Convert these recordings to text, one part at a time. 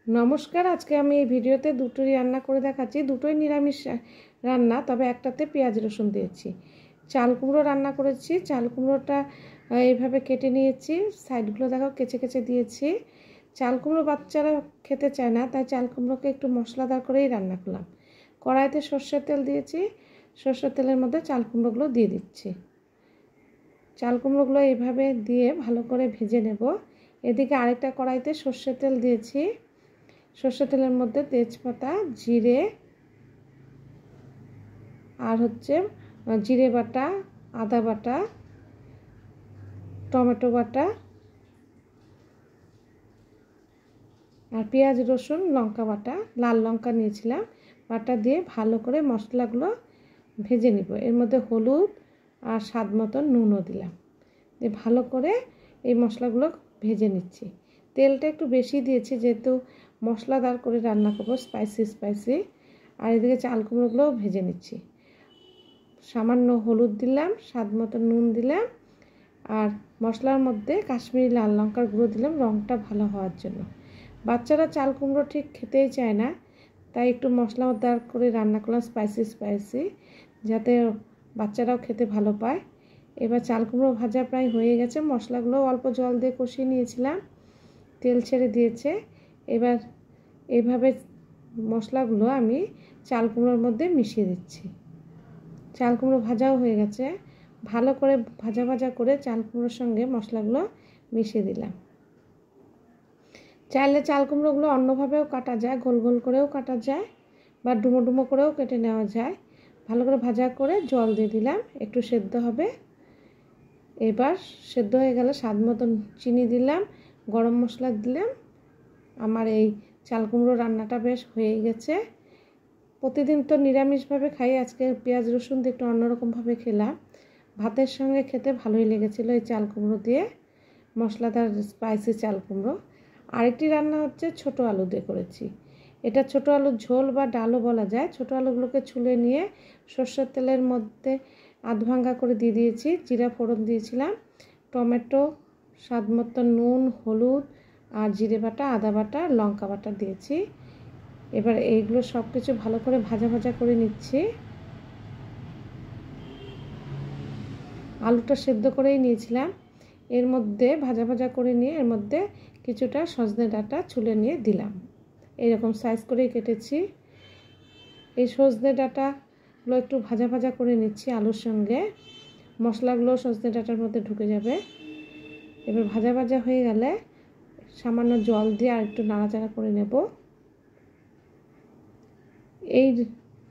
নমস্কার, আজকে আমি এই ভিডিওতে দুটোই রান্না করে দেখাচ্ছি। দুটোই নিরামিষ রান্না, তবে একটাতে পেঁয়াজ রসুন দিয়েছি। চাল কুমড়ো রান্না করেছি। চাল কুমড়োটা এইভাবে কেটে নিয়েছি, সাইডগুলো দেখো কেচে কেচে দিয়েছি। চাল কুমড়ো বাচ্চারা খেতে চায় না, তাই চাল কুমড়োকে একটু মশলাদার করেই রান্না করলাম। কড়াইতে সর্ষের তেল দিয়েছি, সর্ষের তেলের মধ্যে চাল কুমড়োগুলো দিয়ে দিচ্ছি। চাল কুমড়োগুলো এইভাবে দিয়ে ভালো করে ভেজে নেব। এদিকে আরেকটা কড়াইতে সর্ষের তেল দিয়েছি, সর্ষের তেলের মধ্যে তেজপাতা, জিরে আর জিরে বাটা, আদা বাটা, টমেটো বাটা আর পেঁয়াজ রসুন লঙ্কা বাটা, লাল লঙ্কা নিয়েছিলাম, বাটা দিয়ে ভালো করে মশলাগুলো ভেজে নিব। এর মধ্যে হলুদ আর স্বাদ মতন নুনও দিলাম, দিয়ে ভালো করে এই মশলাগুলো ভেজে নিচ্ছি। তেলটা একটু বেশি দিয়েছি যেহেতু মশলাদার করে রান্না করবো, স্পাইসি। আর এদিকে চাল কুমড়োগুলোও ভেজে নিচ্ছি। সামান্য হলুদ দিলাম, স্বাদ মতো নুন দিলাম, আর মশলার মধ্যে কাশ্মীরি লাল লঙ্কার গুঁড়ো দিলাম রঙটা ভালো হওয়ার জন্য। বাচ্চারা চাল কুমড়ো ঠিক খেতেই চায় না, তাই একটু মশলাদার করে রান্না করলাম, স্পাইসি, যাতে বাচ্চারাও খেতে ভালো পায়। এবার চাল কুমড়ো ভাজা প্রায় হয়ে গেছে। মশলাগুলো অল্প জল দিয়ে কষিয়ে নিয়েছিলাম, তেল ছেড়ে দিয়েছে। এবার এইভাবে মশলাগুলো আমি চাল কুমড়োর মধ্যে মিশিয়ে দিচ্ছি। চাল কুমড়ো ভাজাও হয়ে গেছে, ভালো করে ভাজা করে চাল কুমড়োর সঙ্গে মশলাগুলো মিশিয়ে দিলাম। চাইলে চাল কুমড়োগুলো অন্যভাবেও কাটা যায়, গোল গোল করেও কাটা যায় বা ডুমো করেও কেটে নেওয়া যায়। ভালো করে ভাজা করে জল দিয়ে দিলাম, একটু সেদ্ধ হবে। এবার সেদ্ধ হয়ে গেলে স্বাদ মতন চিনি দিলাম, গরম মশলা দিলাম। আমার এই চাল কুমড়ো রান্নাটা বেশ হয়ে গেছে। প্রতিদিন তো নিরামিষভাবে খাই, আজকে পেঁয়াজ রসুন দিয়ে একটু অন্যরকমভাবে খেলাম। ভাতের সঙ্গে খেতে ভালোই লেগেছিলো এই চাল কুমড়ো দিয়ে, মশলাদার স্পাইসি চাল কুমড়ো। আরেকটি রান্না হচ্ছে ছোটো আলু দিয়ে করেছি। এটা ছোটো আলুর ঝোল বা ডালও বলা যায়। ছোটো আলুগুলোকে ছুলে নিয়ে সর্ষের তেলের মধ্যে আধ ভাঙ্গা করে দিয়ে দিয়েছি, জিরা ফোড়ন দিয়েছিলাম, টমেটো, স্বাদ মতো নুন, হলুদ আর জিরে বাটা, আদা বাটা, লঙ্কা বাটা দিয়েছি। এবার এইগুলো সব কিছু ভালো করে ভাজা করে নিচ্ছি। আলুটা সেদ্ধ করেই নিয়েছিলাম, এর মধ্যে ভাজা করে নিয়ে এর মধ্যে কিছুটা সজনে ডাঁটা ছুলে নিয়ে দিলাম। এইরকম সাইজ করেই কেটেছি। এই সজনে ডাঁটাগুলো একটু ভাজা করে নিচ্ছি আলুর সঙ্গে, মশলাগুলো সজনে ডাঁটার মধ্যে ঢুকে যাবে। এবার ভাজা হয়ে গেলে সামান্য জল দিয়ে আর একটু নাড়াচাড়া করে নেব। এই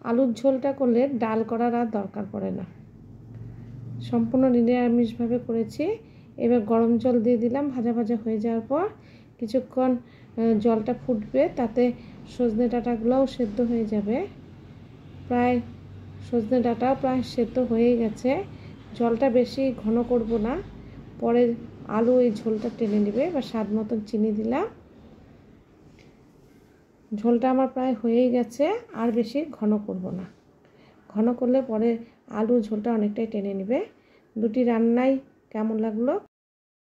আলুর ঝোলটা করলে ডাল করার আর দরকার পড়ে না, সম্পূর্ণ নিরামিষভাবে করেছি। এবার গরম জল দিয়ে দিলাম। ভাজা হয়ে যাওয়ার পর কিছুক্ষণ জলটা ফুটবে, তাতে সজনে ডাঁটাগুলোও সেদ্ধ হয়ে যাবে। প্রায় সজনে ডাঁটাও প্রায় সেদ্ধ হয়ে গেছে। জলটা বেশি ঘন করব না, পরে আলু এই ঝোলটা টেনে নেবে। এবার স্বাদ মতন চিনি দিলাম। ঝোলটা আমার প্রায় হয়েই গেছে, আর বেশি ঘন করব না, ঘন করলে পরে আলু ঝোলটা অনেকটাই টেনে নেবে। দুটি রান্নাই কেমন লাগলো